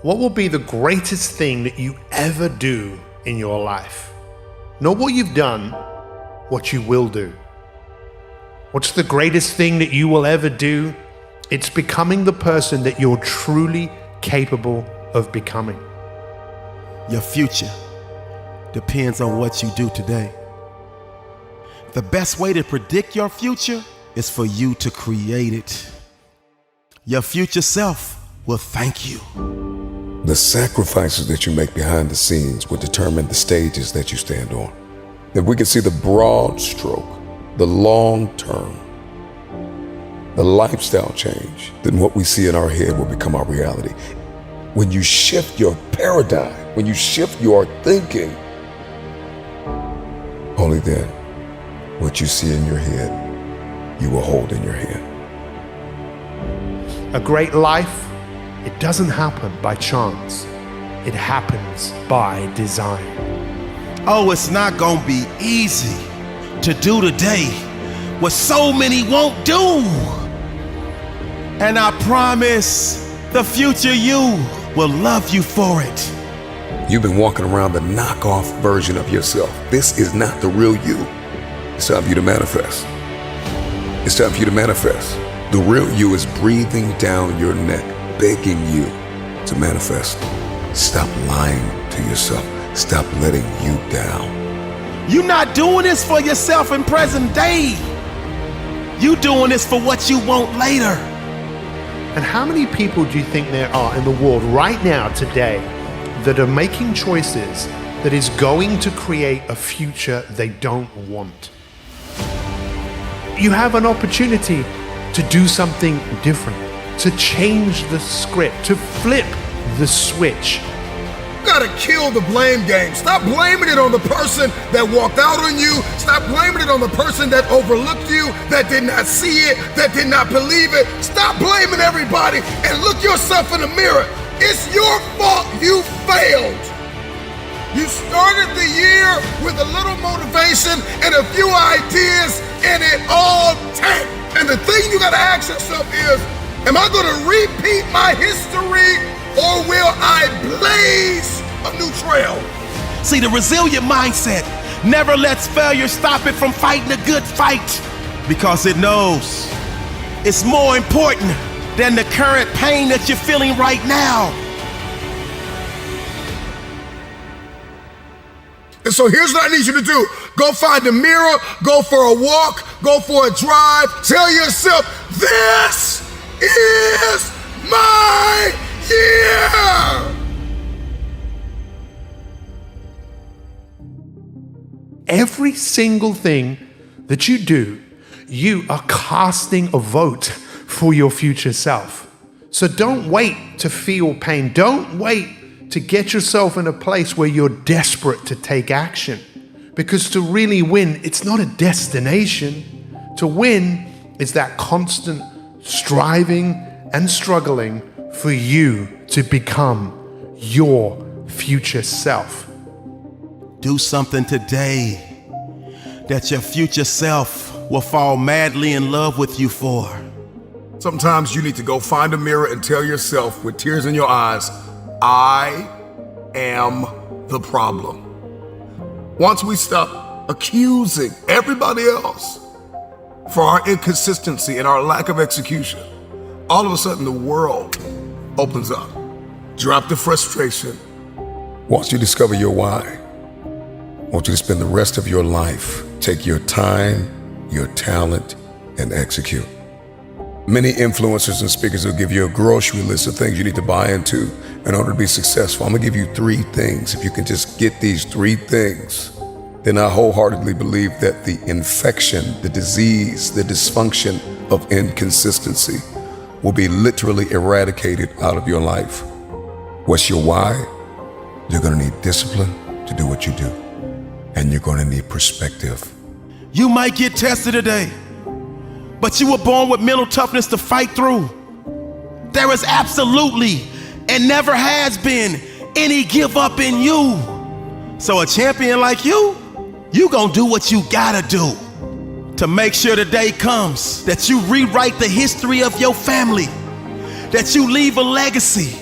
What will be the greatest thing that you ever do in your life? Not what you've done, what you will do. What's the greatest thing that you will ever do? It's becoming the person that you're truly capable of becoming. Your future depends on what you do today. The best way to predict your future is for you to create it. Your future self will thank you. The sacrifices that you make behind the scenes will determine the stages that you stand on. If we can see the broad stroke, the long term, the lifestyle change, then what we see in our head will become our reality. When you shift your paradigm, when you shift your thinking, only then what you see in your head, you will hold in your hand. A great life, it doesn't happen by chance. It happens by design. Oh, it's not gonna be easy to do today what so many won't do. And I promise the future you will love you for it. You've been walking around the knockoff version of yourself. This is not the real you. It's time for you to manifest. It's time for you to manifest. The real you is breathing down your neck, begging you to manifest. Stop lying to yourself. Stop letting you down. You're not doing this for yourself in present day. You doing this for what you want later. And how many people do you think there are in the world right now, today, that are making choices that is going to create a future they don't want? You have an opportunity to do something different, to change the script, to flip the switch. Gotta kill the blame game. Stop blaming it on the person that walked out on you. Stop blaming it on the person that overlooked you, that did not see it, that did not believe it. Stop blaming everybody and look yourself in the mirror. It's your fault you failed. You started the year with a little motivation and a few ideas and it all tanked. And the thing you gotta ask yourself is, am I gonna repeat my history or will I blaze a new trail? See, the resilient mindset never lets failure stop it from fighting a good fight, because it knows it's more important than the current pain that you're feeling right now. And so here's what I need you to do. Go find a mirror, go for a walk, go for a drive. Tell yourself, this is my year. Every single thing that you do, you are casting a vote for your future self. So don't wait to feel pain. Don't wait to get yourself in a place where you're desperate to take action. Because to really win, it's not a destination. To win is that constant striving and struggling for you to become your future self. Do something today that your future self will fall madly in love with you for. Sometimes you need to go find a mirror and tell yourself with tears in your eyes, I am the problem. Once we stop accusing everybody else for our inconsistency and our lack of execution, all of a sudden the world opens up. Drop the frustration. Once you discover your why, I want you to spend the rest of your life, take your time, your talent, and execute. Many influencers and speakers will give you a grocery list of things you need to buy into in order to be successful. I'm gonna give you 3 things. If you can just get these 3 things, then I wholeheartedly believe that the infection, the disease, the dysfunction of inconsistency will be literally eradicated out of your life. What's your why? You're gonna need discipline to do what you do, and you're gonna need perspective. You might get tested today, but you were born with mental toughness to fight through. There is absolutely and never has been any give up in you. So a champion like you gonna do what you gotta do to make sure the day comes that you rewrite the history of your family, that you leave a legacy,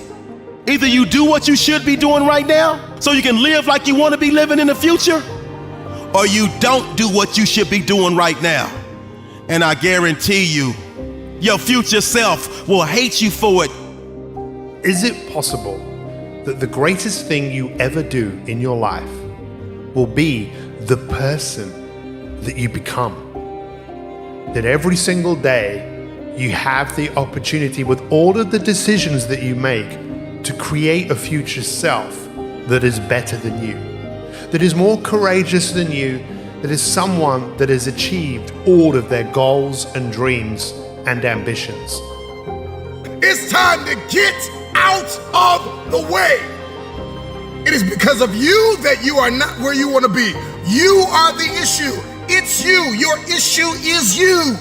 Either you do what you should be doing right now so you can live like you want to be living in the future, or you don't do what you should be doing right now. And I guarantee you, your future self will hate you for it. Is it possible that the greatest thing you ever do in your life will be the person that you become? That every single day you have the opportunity, with all of the decisions that you make, to create a future self that is better than you, that is more courageous than you, that is someone that has achieved all of their goals and dreams and ambitions. It's time to get out of the way. It is because of you that you are not where you want to be. You are the issue. It's you. Your issue is you.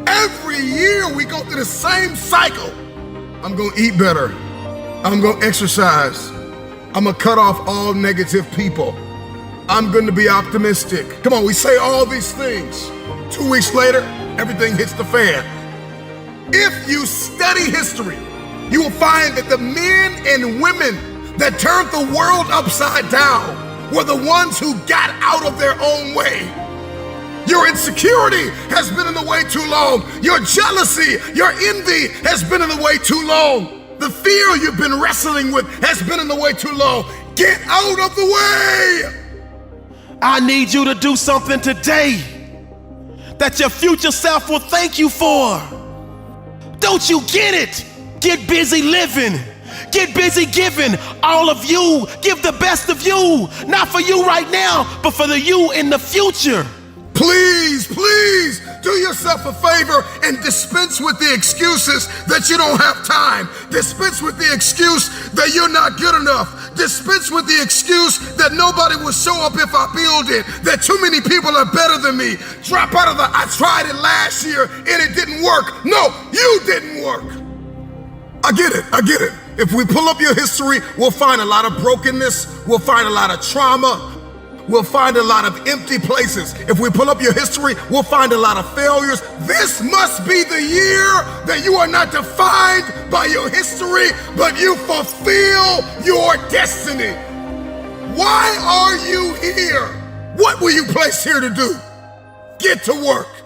Every year we go through the same cycle. I'm going to eat better. I'm going to exercise. I'm going to cut off all negative people. I'm going to be optimistic. Come on, we say all these things. 2 weeks later, everything hits the fan. If you study history, you will find that the men and women that turned the world upside down were the ones who got out of their own way. Your insecurity has been in the way too long. Your jealousy, your envy has been in the way too long. The fear you've been wrestling with has been in the way too long. Get out of the way. I need you to do something today that your future self will thank you for. Don't you get it? Get busy living. Get busy giving. All of you, give the best of you. Not for you right now, but for the you in the future. Please, please do yourself a favor and dispense with the excuses that you don't have time. Dispense with the excuse that you're not good enough. Dispense with the excuse that nobody will show up if I build it, that too many people are better than me. Drop out of the, I tried it last year and it didn't work. No, you didn't work. I get it. If we pull up your history, we'll find a lot of brokenness. We'll find a lot of trauma. We'll find a lot of empty places. If we pull up your history, we'll find a lot of failures. This must be the year that you are not defined by your history, but you fulfill your destiny. Why are you here? What were you placed here to do? Get to work.